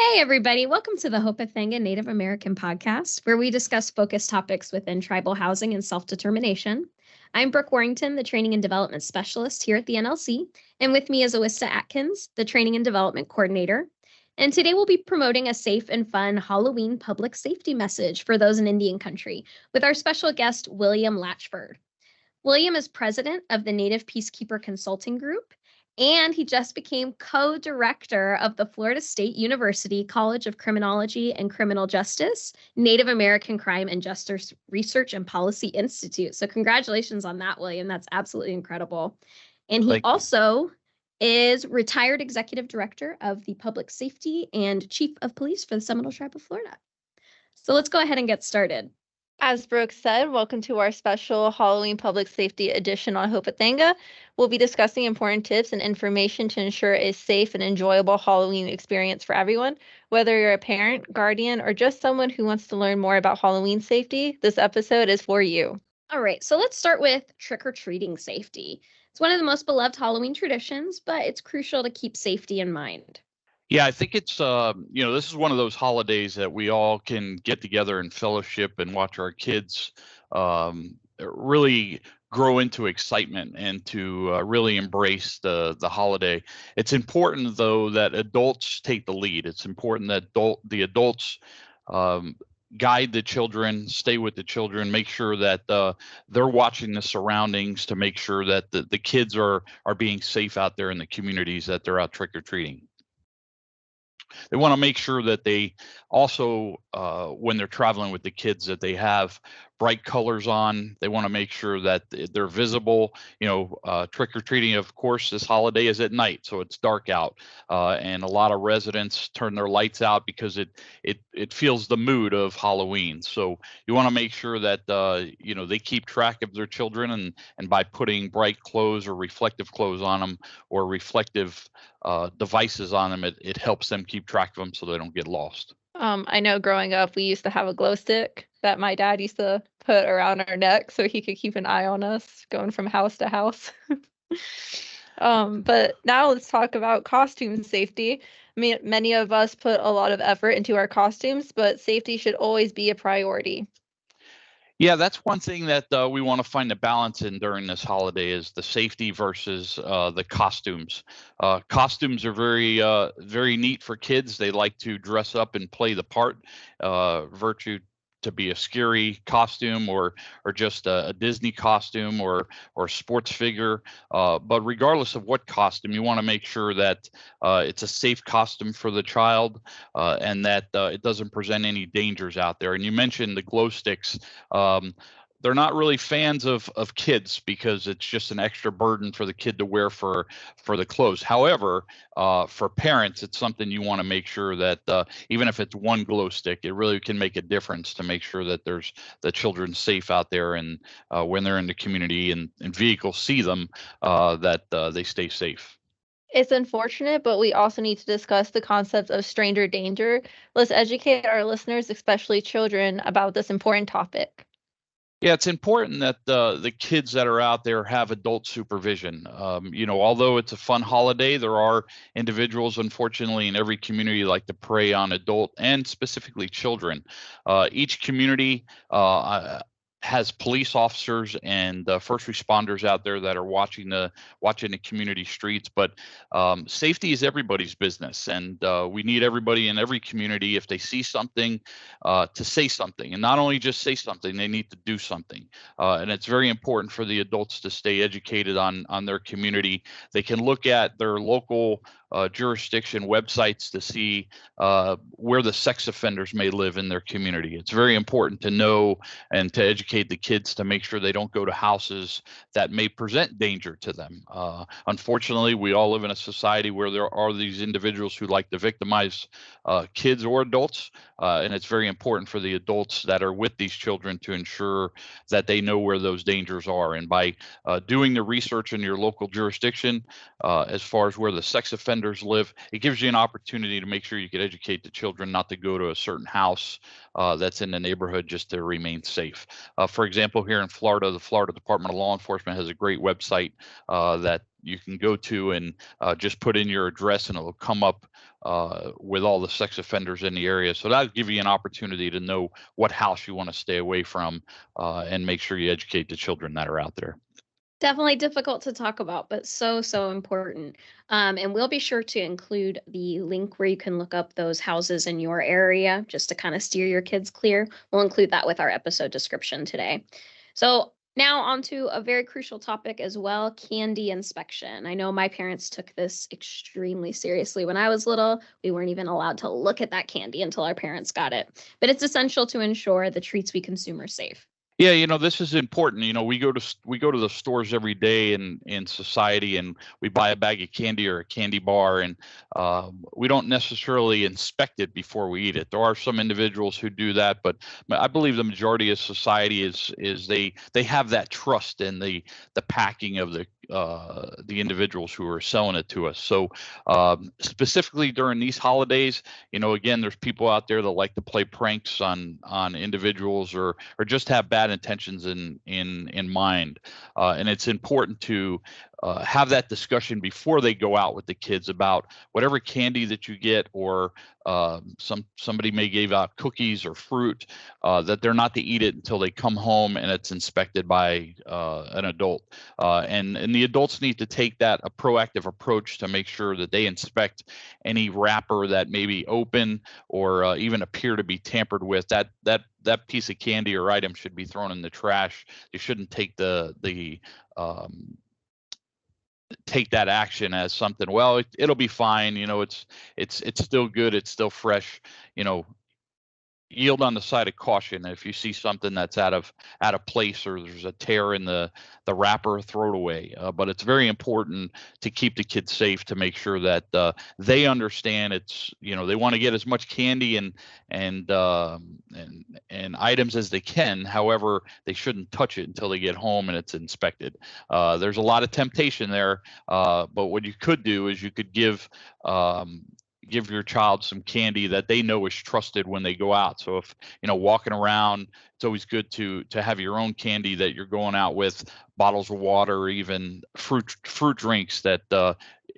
Hey, everybody. Welcome to the Hoporenkv Native American podcast, where we discuss focused topics within tribal housing and self-determination. I'm Brooke Warrington, the Training and Development Specialist here at the NLC, and with me is Awista Atkins, the Training and Development Coordinator. And today we'll be promoting a safe and fun Halloween public safety message for those in Indian country with our special guest, William Latchford. William is president of the Native Peacekeeper Consulting Group, and he just became co-director of the Florida State University College of Criminology and Criminal Justice, Native American Crime and Justice Research and Policy Institute. So congratulations on that, William. That's absolutely incredible. And he also is retired executive director of the Public Safety and Chief of Police for the Seminole Tribe of Florida. So let's go ahead and get started. As Brooke said, welcome to our special Halloween Public Safety edition on Hoporenkv. We'll be discussing important tips and information to ensure a safe and enjoyable Halloween experience for everyone. Whether you're a parent, guardian, or just someone who wants to learn more about Halloween safety, this episode is for you. All right, so let's start with trick-or-treating safety. It's one of the most beloved Halloween traditions, but it's crucial to keep safety in mind. Yeah, I think it's, this is one of those holidays that we all can get together and fellowship and watch our kids really grow into excitement and to really embrace the holiday. It's important, though, that adults take the lead. It's important that the adults guide the children, stay with the children, make sure that they're watching the surroundings to make sure that the kids are being safe out there in the communities that they're out trick-or-treating. They want to make sure that they also, when they're traveling with the kids, that they have bright colors on. They want to make sure that they're visible. Trick-or-treating, of course, this holiday is at night, so it's dark out. And a lot of residents turn their lights out because it feels the mood of Halloween. So you want to make sure that, they keep track of their children and by putting bright clothes or reflective clothes on them or reflective devices on them, it helps them keep track of them so they don't get lost. I know growing up, we used to have a glow stick that my dad used to put around our neck so he could keep an eye on us going from house to house. But now let's talk about costume safety. I mean, many of us put a lot of effort into our costumes, but safety should always be a priority. Yeah, that's one thing that we want to find a balance in during this holiday is the safety versus the costumes. Costumes are very neat for kids. They like to dress up and play the part, virtue to be a scary costume or just a Disney costume or sports figure. But regardless of what costume, you want to make sure that it's a safe costume for the child and that it doesn't present any dangers out there. And you mentioned the glow sticks. They're not really fans of kids because it's just an extra burden for the kid to wear for the clothes. However, for parents, it's something you want to make sure that even if it's one glow stick, it really can make a difference to make sure that there's the children safe out there and when they're in the community and vehicles see them, that they stay safe. It's unfortunate, but we also need to discuss the concept of stranger danger. Let's educate our listeners, especially children, about this important topic. Yeah, it's important that the kids that are out there have adult supervision. Although it's a fun holiday, there are individuals, unfortunately, in every community like to prey on adult and specifically children. Each community has police officers and first responders out there that are watching the community streets. But safety is everybody's business, and we need everybody in every community, if they see something, to say something, and not only just say something, they need to do something. And it's very important for the adults to stay educated on their community. They can look at their local jurisdiction websites to see where the sex offenders may live in their community. It's very important to know and to educate the kids to make sure they don't go to houses that may present danger to them. Unfortunately, we all live in a society where there are these individuals who like to victimize kids or adults, and it's very important for the adults that are with these children to ensure that they know where those dangers are. And by doing the research in your local jurisdiction, as far as where the sex offenders live, it gives you an opportunity to make sure you can educate the children not to go to a certain house that's in the neighborhood just to remain safe. For example, here in Florida, the Florida Department of Law Enforcement has a great website that you can go to and just put in your address, and it'll come up with all the sex offenders in the area. So that'll give you an opportunity to know what house you want to stay away from, and make sure you educate the children that are out there. Definitely difficult to talk about, but so, so important. And we'll be sure to include the link where you can look up those houses in your area just to kind of steer your kids clear. We'll include that with our episode description today. So now on to a very crucial topic as well, candy inspection. I know my parents took this extremely seriously when I was little. We weren't even allowed to look at that candy until our parents got it. But it's essential to ensure the treats we consume are safe. Yeah, this is important. We go to the stores every day in society, and we buy a bag of candy or a candy bar, and we don't necessarily inspect it before we eat it. There are some individuals who do that, but I believe the majority of society is they have that trust in the packing of the individuals who are selling it to us. So specifically during these holidays, again, there's people out there that like to play pranks on individuals or just have bad intentions in mind. And it's important to have that discussion before they go out with the kids about whatever candy that you get, or somebody may give out cookies or fruit, that they're not to eat it until they come home and it's inspected by an adult. And the adults need to take that a proactive approach to make sure that they inspect any wrapper that may be open or even appear to be tampered with. That piece of candy or item should be thrown in the trash. You shouldn't take take that action as something, well, it'll be fine. It's still good. It's still fresh. Yield on the side of caution. If you see something that's out of place, or there's a tear in the wrapper, throw it away. But it's very important to keep the kids safe, to make sure that they understand it's, they want to get as much candy and items as they can. However, they shouldn't touch it until they get home and it's inspected. There's a lot of temptation there, but what you could do is you could give your child some candy that they know is trusted when they go out. So if, walking around, it's always good to have your own candy that you're going out with, bottles of water, or even fruit drinks that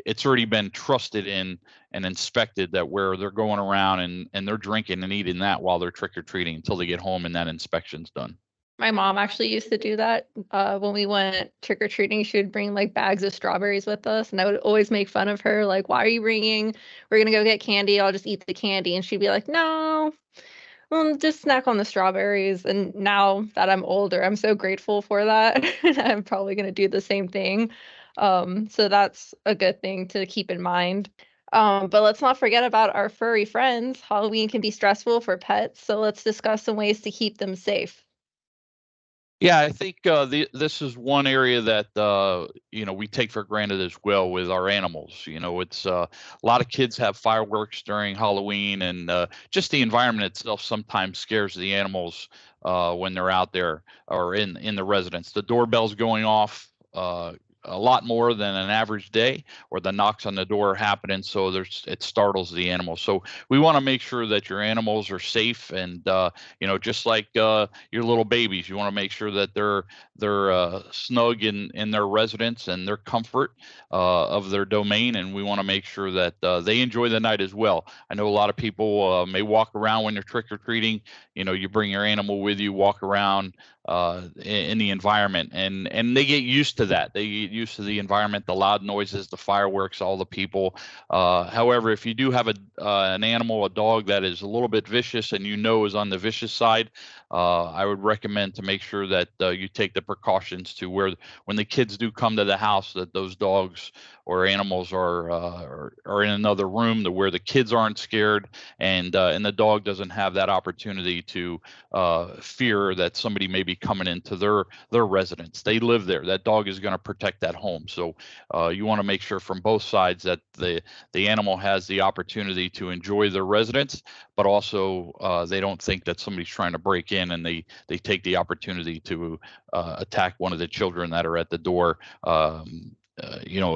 it's already been trusted in and inspected, that where they're going around and they're drinking and eating that while they're trick-or-treating until they get home and that inspection's done. My mom actually used to do that. When we went trick-or-treating, she would bring like bags of strawberries with us, and I would always make fun of her, like, why are you bringing? We're going to go get candy. I'll just eat the candy. And she'd be like, no, just snack on the strawberries. And now that I'm older, I'm so grateful for that. I'm probably going to do the same thing. So that's a good thing to keep in mind. But let's not forget about our furry friends. Halloween can be stressful for pets, so let's discuss some ways to keep them safe. Yeah, I think this is one area that we take for granted as well with our animals. It's a lot of kids have fireworks during Halloween, and just the environment itself sometimes scares the animals when they're out there or in the residence. The doorbell's going off a lot more than an average day, or the knocks on the door are happening, so it startles the animal. So we want to make sure that your animals are safe, and just like your little babies, you want to make sure that they're snug in their residence and their comfort of their domain, and we want to make sure that they enjoy the night as well. I know a lot of people may walk around when you're trick-or-treating. You bring your animal with you, walk around in the environment, and they get used to that. They get used to the environment, the loud noises, the fireworks, all the people. However, if you do have an animal, a dog that is a little bit vicious and is on the vicious side, I would recommend to make sure that you take the precautions to where when the kids do come to the house, that those dogs or animals are in another room to where the kids aren't scared, and the dog doesn't have that opportunity to fear that somebody may be coming into their residence. They live there. That dog is going to protect that home. So you want to make sure from both sides that the animal has the opportunity to enjoy their residence, but also they don't think that somebody's trying to break in, and they take the opportunity to attack one of the children that are at the door,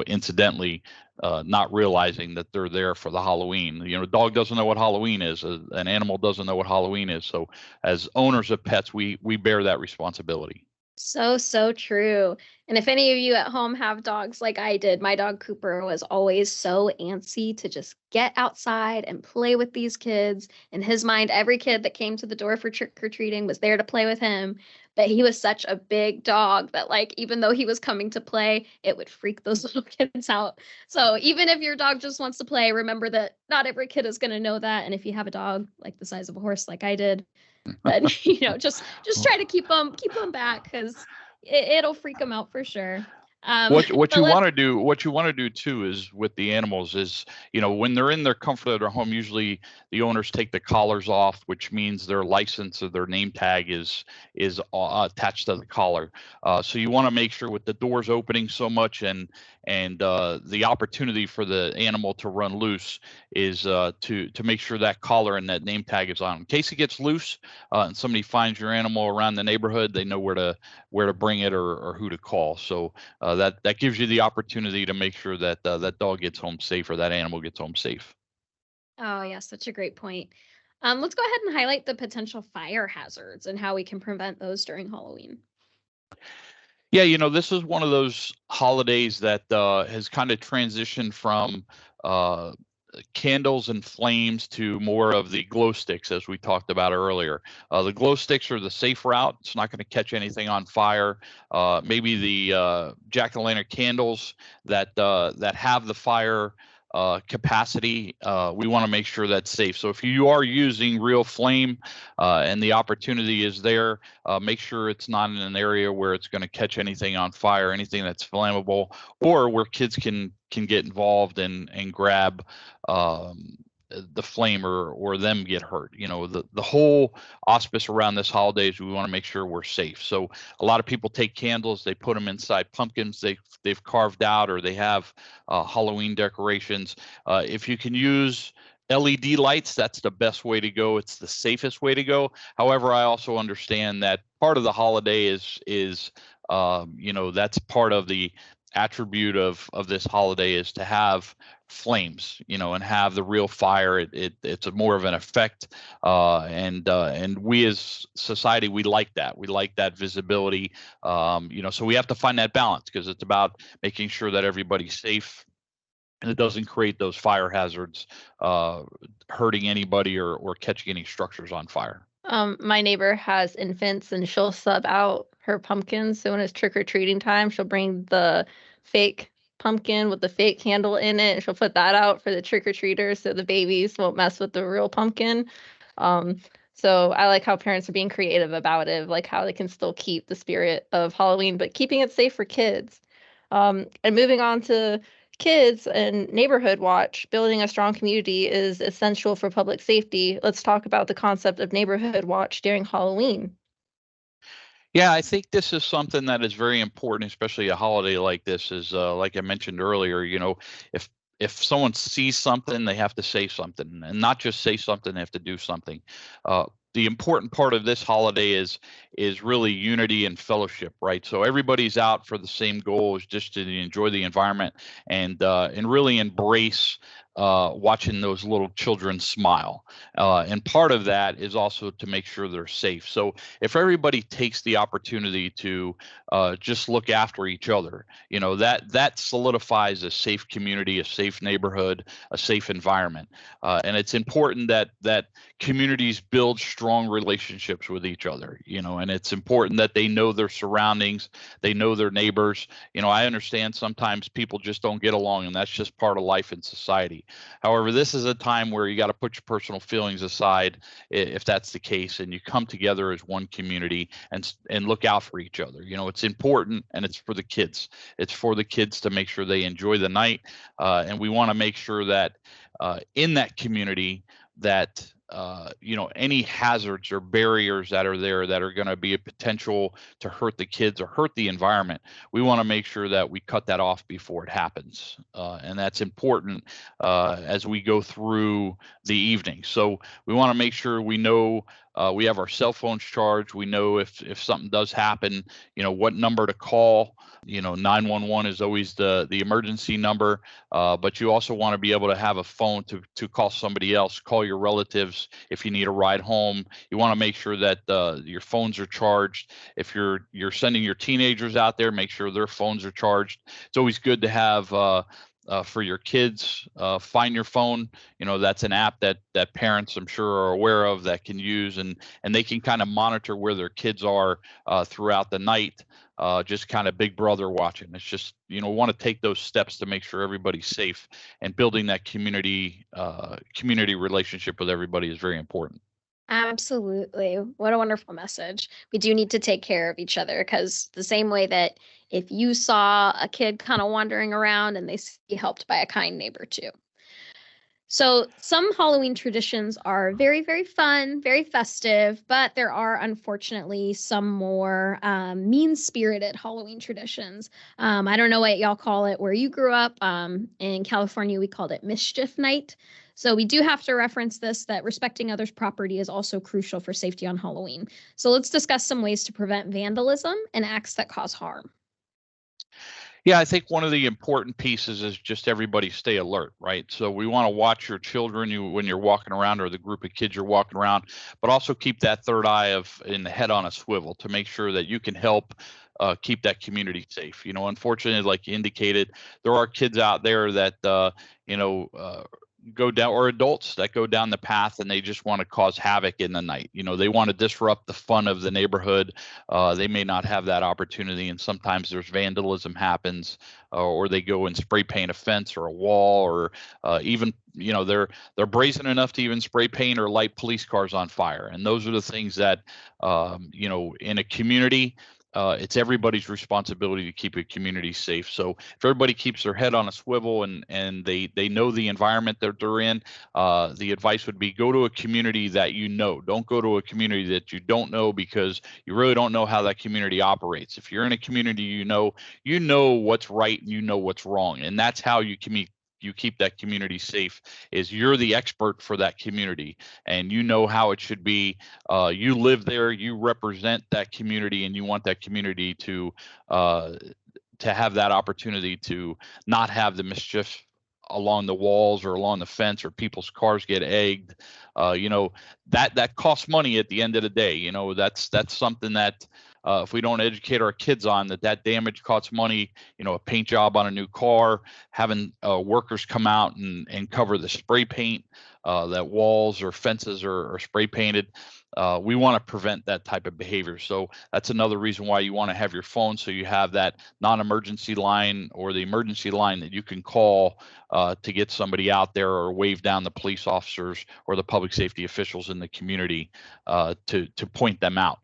incidentally, not realizing that they're there for the Halloween. A dog doesn't know what Halloween is. An animal doesn't know what Halloween is. So as owners of pets, we bear that responsibility. So true. And if any of you at home have dogs like I did, my dog Cooper was always so antsy to just get outside and play with these kids. In his mind, every kid that came to the door for trick or treating was there to play with him. But he was such a big dog that, like, even though he was coming to play, it would freak those little kids out. So even if your dog just wants to play, remember that not every kid is going to know that. And if you have a dog like the size of a horse, like I did, then just try to keep them back, because it'll freak them out for sure. What but you want let's to do, what you want to do too, is with the animals is, when they're in their comfort of their home, usually the owners take the collars off, which means their license or their name tag is attached to the collar. So you want to make sure, with the doors opening so much and the opportunity for the animal to run loose, is to make sure that collar and that name tag is on. In case it gets loose and somebody finds your animal around the neighborhood, they know where to bring it or who to call. So that gives you the opportunity to make sure that that dog gets home safe, or that animal gets home safe. Oh, yeah, such a great point. Let's go ahead and highlight the potential fire hazards and how we can prevent those during Halloween. Yeah, this is one of those holidays that has kind of transitioned from candles and flames to more of the glow sticks, as we talked about earlier. The glow sticks are the safe route. It's not going to catch anything on fire. Maybe the jack-o'-lantern candles that have the fire capacity, we want to make sure that's safe. So if you are using real flame and the opportunity is there, make sure it's not in an area where it's going to catch anything on fire, anything that's flammable, or where kids can get involved and grab the flame or them get hurt. The whole auspice around this holiday is we want to make sure we're safe. So a lot of people take candles, they put them inside pumpkins they've carved out, or they have Halloween decorations. If you can use LED lights, that's the best way to go. It's the safest way to go. However, I also understand that part of the holiday is that's part of the attribute of this holiday, is to have flames, and have the real fire. It's a more of an effect, and we as society, we like that visibility. So we have to find that balance, because it's about making sure that everybody's safe and it doesn't create those fire hazards, hurting anybody or catching any structures on fire. My neighbor has infants, and she'll sub out her pumpkins. So when it's trick-or-treating time, she'll bring the fake pumpkin with the fake candle in it, and she'll put that out for the trick-or-treaters so the babies won't mess with the real pumpkin. So I like how parents are being creative about it, like how they can still keep the spirit of Halloween, but keeping it safe for kids. And moving on to kids and neighborhood watch, building a strong community is essential for public safety. Let's talk about the concept of neighborhood watch during Halloween. Yeah, I think this is something that is very important, especially a holiday like this. Is like I mentioned earlier, if someone sees something, they have to say something, and not just say something, they have to do something. The important part of this holiday is really unity and fellowship, right? So everybody's out for the same goal, is just to enjoy the environment and really embrace watching those little children smile. And part of that is also to make sure they're safe. So if everybody takes the opportunity to just look after each other, that solidifies a safe community, a safe neighborhood, a safe environment. And it's important that communities build strong relationships with each other, and it's important that they know their surroundings, they know their neighbors. I understand sometimes people just don't get along, and that's just part of life in society. However, this is a time where you got to put your personal feelings aside, if that's the case, and you come together as one community and look out for each other. It's important, and it's for the kids. It's for the kids to make sure they enjoy the night, and we want to make sure that in that community that any hazards or barriers that are there that are going to be a potential to hurt the kids or hurt the environment, we want to make sure that we cut that off before it happens. And that's important as we go through the evening. So we want to make sure we know we have our cell phones charged. We know if something does happen, what number to call. 911 is always the emergency number, but you also want to be able to have a phone to call somebody else, call your relatives, radios if you need a ride home. You want to make sure that your phones are charged. If you're sending your teenagers out there, make sure their phones are charged. It's always good to have for your kids, Find Your Phone. That's an app that parents, I'm sure, are aware of, that can use, and they can kind of monitor where their kids are throughout the night. Just kind of big brother watching. It's just, want to take those steps to make sure everybody's safe, and building that community relationship with everybody is very important. Absolutely. What a wonderful message. We do need to take care of each other, because the same way that if you saw a kid kind of wandering around and they see helped by a kind neighbor too. So some Halloween traditions are very, very fun, very festive, but there are unfortunately some more mean-spirited Halloween traditions. I don't know what y'all call it where you grew up. In California, we called it Mischief Night. So we do have to reference this, that respecting others' property is also crucial for safety on Halloween. So let's discuss some ways to prevent vandalism and acts that cause harm. Yeah, I think one of the important pieces is just everybody stay alert, right? So we want to watch your children when you're walking around, or the group of kids you're walking around, but also keep that third eye in the head on a swivel to make sure that you can help keep that community safe. Unfortunately, like you indicated, there are kids out there that go down, or adults that go down the path, and they just want to cause havoc in the night. They want to disrupt the fun of the neighborhood. They may not have that opportunity, and sometimes there's vandalism happens, or they go and spray paint a fence or a wall, or even they're brazen enough to even spray paint or light police cars on fire. And those are the things that in a community, it's everybody's responsibility to keep a community safe. So if everybody keeps their head on a swivel, and they know the environment that they're in, the advice would be go to a community that you know. Don't go to a community that you don't know, because you really don't know how that community operates. If you're in a community you know what's right and you know what's wrong, and that's how you keep that community safe, is you're the expert for that community, and you know how it should be. You live there, you represent that community, and you want that community to have that opportunity to not have the mischief along the walls or along the fence, or people's cars get egged. That costs money at the end of the day. That's something that if we don't educate our kids on, that damage costs money. A paint job on a new car, having workers come out and cover the spray paint, that walls or fences are spray painted. We want to prevent that type of behavior. So that's another reason why you want to have your phone, so you have that non-emergency line or the emergency line that you can call to get somebody out there, or wave down the police officers or the public safety officials in the community to point them out.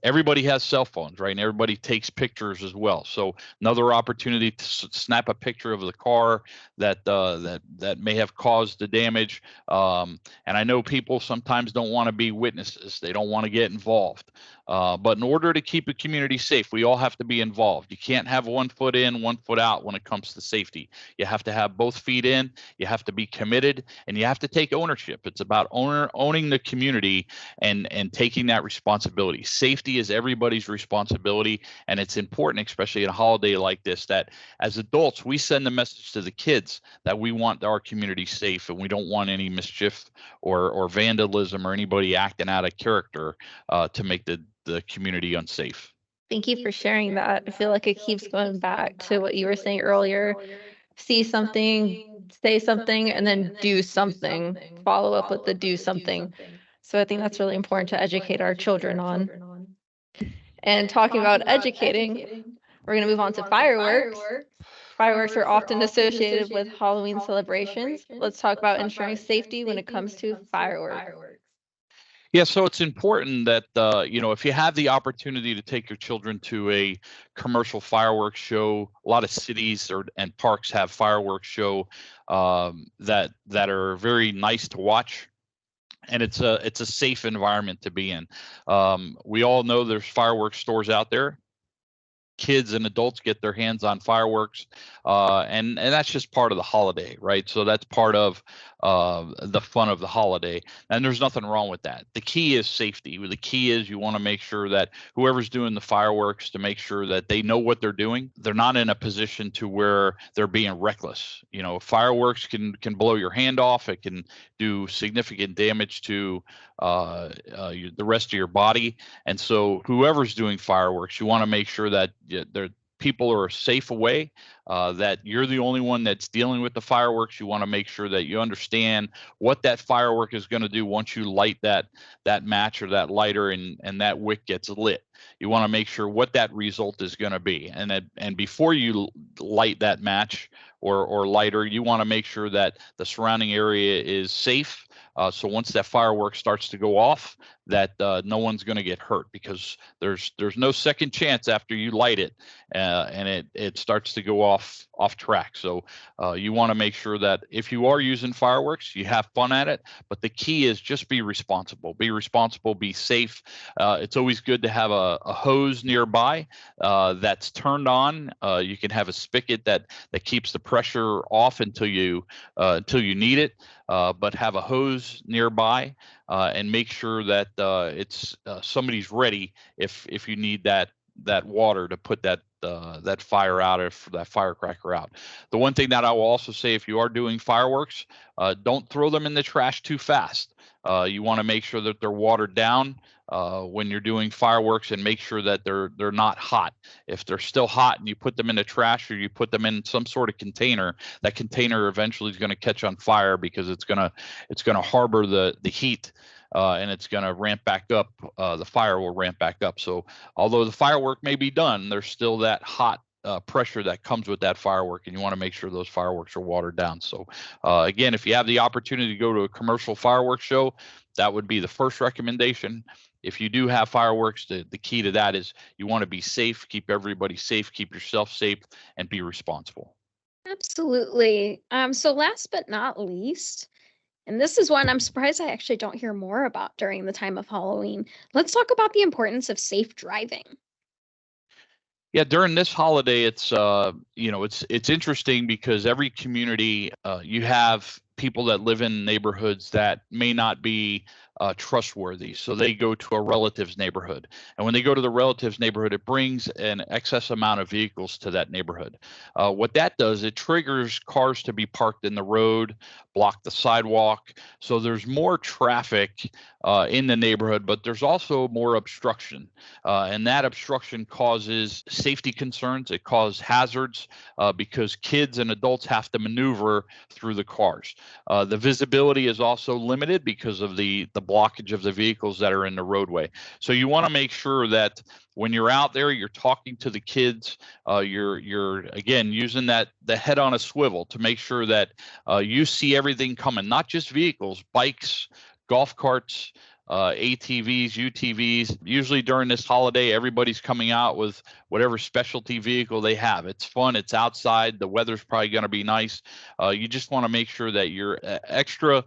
Everybody has cell phones, right? And everybody takes pictures as well. So another opportunity to snap a picture of the car that may have caused the damage. And I know people sometimes don't want to be witnesses. They don't want to get involved. But in order to keep a community safe, we all have to be involved. You can't have 1 foot in, 1 foot out when it comes to safety. You have to have both feet in, you have to be committed, and you have to take ownership. It's about owning the community and taking that responsibility. Safety is everybody's responsibility, and it's important, especially in a holiday like this, that as adults, we send the message to the kids that we want our community safe, and we don't want any mischief or vandalism or anybody acting out of character to make the community unsafe. Thank you for sharing that. I feel like it keeps going back to what you were saying earlier. See something, say something, and then do something. Follow up with the do something. So I think that's really important to educate our children on. And talking about educating, we're going to move on to fireworks. Fireworks are often associated with Halloween celebrations. Let's talk about ensuring safety when it comes to fireworks. Yeah, so it's important that if you have the opportunity to take your children to a commercial fireworks show, a lot of cities and parks have fireworks show that are very nice to watch, and it's a safe environment to be in. We all know there's fireworks stores out there. kids and adults get their hands on fireworks, and that's just part of the holiday, right? So that's part of the fun of the holiday, and there's nothing wrong with that. The key is safety. The key is you want to make sure that whoever's doing the fireworks, to make sure that they know what they're doing. They're not in a position to where they're being reckless. Fireworks can blow your hand off. It can do significant damage to the rest of your body. And so whoever's doing fireworks, you want to make sure that people are safe away, that you're the only one that's dealing with the fireworks. You want to make sure that you understand what that firework is going to do once you light that match or that lighter and that wick gets lit. You want to make sure what that result is going to be. And before you light that match or lighter, you want to make sure that the surrounding area is safe. So once that firework starts to go off, that no one's going to get hurt, because there's no second chance after you light it and it starts to go off track. So you want to make sure that if you are using fireworks, you have fun at it. But the key is just be responsible. Be responsible. Be safe. It's always good to have a hose nearby that's turned on. You can have a spigot that keeps the pressure off until you need it. But have a hose nearby and make sure that it's somebody's ready if you need that water to put that fire out, or that firecracker out. The one thing that I will also say, if you are doing fireworks, don't throw them in the trash too fast. You want to make sure that they're watered down when you're doing fireworks, and make sure that they're not hot. If they're still hot and you put them in the trash, or you put them in some sort of container, that container eventually is going to catch on fire, because it's going to harbor the heat. And it's going to ramp back up. The fire will ramp back up. So although the firework may be done, there's still that hot pressure that comes with that firework, and you want to make sure those fireworks are watered down. So again, if you have the opportunity to go to a commercial fireworks show, that would be the first recommendation. If you do have fireworks, the key to that is you want to be safe, keep everybody safe, keep yourself safe, and be responsible. Absolutely. So last but not least, and this is one I'm surprised I actually don't hear more about during the time of Halloween. Let's talk about the importance of safe driving. Yeah, during this holiday, it's interesting, because every community, you have people that live in neighborhoods that may not be trustworthy. So they go to a relative's neighborhood. And when they go to the relative's neighborhood, it brings an excess amount of vehicles to that neighborhood. What that does, it triggers cars to be parked in the road, block the sidewalk. So there's more traffic in the neighborhood, but there's also more obstruction. And that obstruction causes safety concerns. It causes hazards because kids and adults have to maneuver through the cars. The visibility is also limited because of the blockage of the vehicles that are in the roadway. So you want to make sure that when you're out there, you're talking to the kids, you're again using the head on a swivel to make sure that you see everything coming, not just vehicles, bikes, golf carts, ATVs, UTVs. Usually during this holiday, everybody's coming out with whatever specialty vehicle they have. It's fun. It's outside. The weather's probably going to be nice. You just want to make sure that you're extra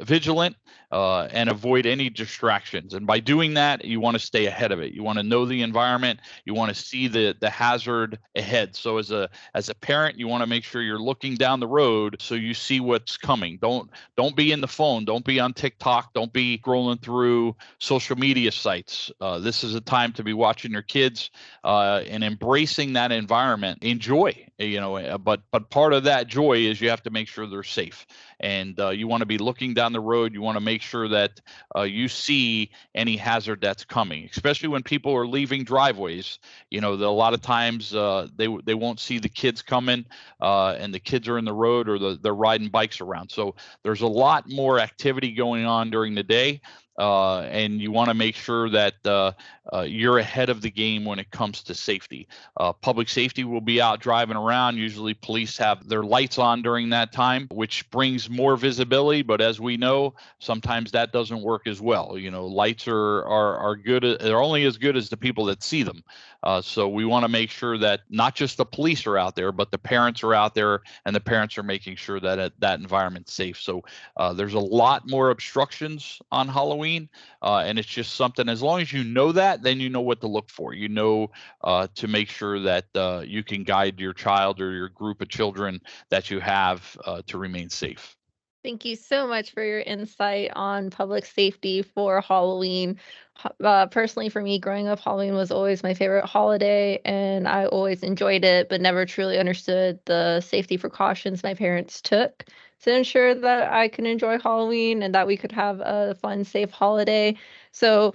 vigilant and avoid any distractions. And by doing that, you want to stay ahead of it. You want to know the environment. You want to see the hazard ahead. So as a parent, you want to make sure you're looking down the road so you see what's coming. Don't be in the phone. Don't be on TikTok. Don't be scrolling through social media sites. This is a time to be watching your kids and embracing that environment. Enjoy, but part of that joy is you have to make sure they're safe. And you want to be looking down the road. You want to make sure that you see any hazard that's coming, especially when people are leaving driveways. A lot of times they won't see the kids coming and the kids are in the road, or they're riding bikes around. So there's a lot more activity going on during the day. And you want to make sure that you're ahead of the game when it comes to safety. Public safety will be out driving around. Usually police have their lights on during that time, which brings more visibility. But as we know, sometimes that doesn't work as well. Lights are good. They're only as good as the people that see them. So we want to make sure that not just the police are out there, but the parents are out there, and the parents are making sure that that environment's safe. So there's a lot more obstructions on Halloween Halloween. And it's just something, as long as you know that, then you know what to look for. You know to make sure that you can guide your child or your group of children that you have to remain safe. Thank you so much for your insight on public safety for Halloween. Personally, for me, growing up, Halloween was always my favorite holiday, and I always enjoyed it, but never truly understood the safety precautions my parents took to ensure that I could enjoy Halloween and that we could have a fun, safe holiday. So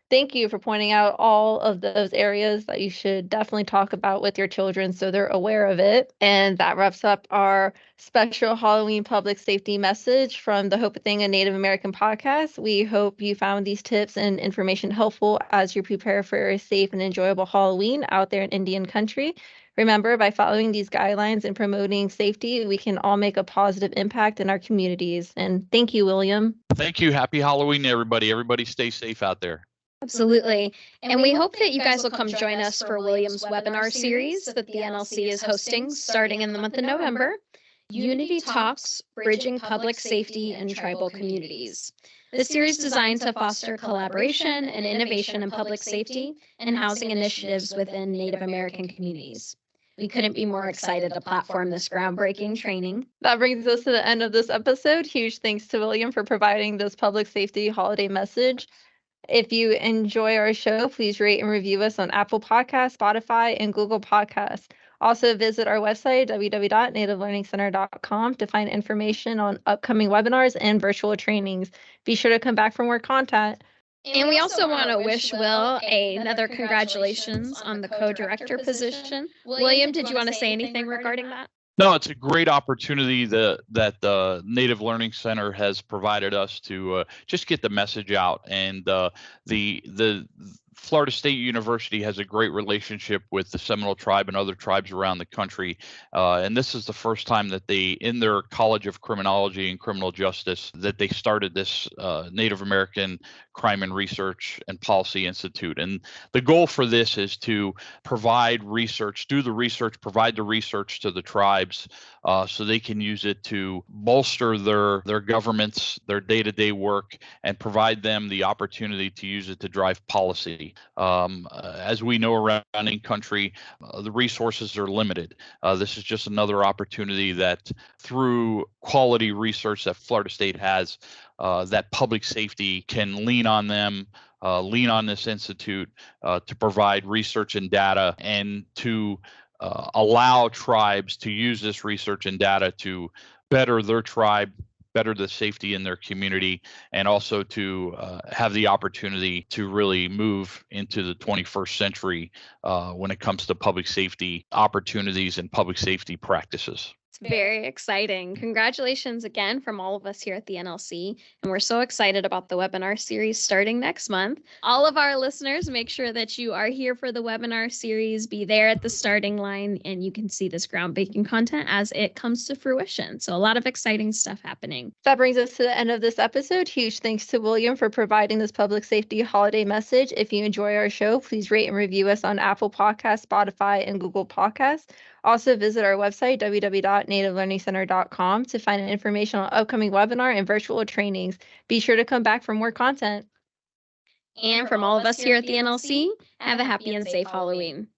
thank you for pointing out all of those areas that you should definitely talk about with your children so they're aware of it. And that wraps up our special Halloween public safety message from the Hoporenkv Native American podcast. We hope you found these tips and information helpful as you prepare for a safe and enjoyable Halloween out there in Indian country. Remember, by following these guidelines and promoting safety, we can all make a positive impact in our communities. And thank you, William. Thank you. Happy Halloween, everybody. Everybody stay safe out there. Absolutely. And we hope that you guys will come join us for William's webinar series that the NLC is hosting starting in the month of November. Unity Talks, Bridging Public Safety in Tribal Communities. This series is designed to foster collaboration and innovation in public safety and housing initiatives within Native American communities. We couldn't be more excited to platform this groundbreaking training. That brings us to the end of this episode. Huge thanks to William for providing this public safety holiday message. If you enjoy our show, please rate and review us on Apple Podcasts, Spotify, and Google Podcasts. Also visit our website, www.nativelearningcenter.com, to find information on upcoming webinars and virtual trainings. Be sure to come back for more content. And we also want to wish Will another congratulations on the co-director position. William, did you want to say anything regarding that? No, it's a great opportunity that the Native Learning Center has provided us to just get the message out. And the Florida State University has a great relationship with the Seminole Tribe and other tribes around the country. And this is the first time that they, in their College of Criminology and Criminal Justice, that they started this Native American Crime and Research and Policy Institute. And the goal for this is to provide research, do the research, provide the research to the tribes so they can use it to bolster their governments, their day-to-day work, and provide them the opportunity to use it to drive policy. As we know around in country, the resources are limited. This is just another opportunity that through quality research that Florida State has, that public safety can lean on them, lean on this institute to provide research and data, and to allow tribes to use this research and data to better their tribe, better the safety in their community, and also to have the opportunity to really move into the 21st century when it comes to public safety opportunities and public safety practices. It's very exciting. Congratulations again from all of us here at the NLC. And we're so excited about the webinar series starting next month. All of our listeners, make sure that you are here for the webinar series, be there at the starting line, and you can see this groundbreaking content as it comes to fruition. So a lot of exciting stuff happening. That brings us to the end of this episode. Huge thanks to William for providing this public safety holiday message. If you enjoy our show, please rate and review us on Apple Podcasts, Spotify, and Google Podcasts. Also visit our website, www.nativelearningcenter.com, to find information on upcoming webinar and virtual trainings. Be sure to come back for more content. And from all of us here at the NLC, have a happy and safe Halloween.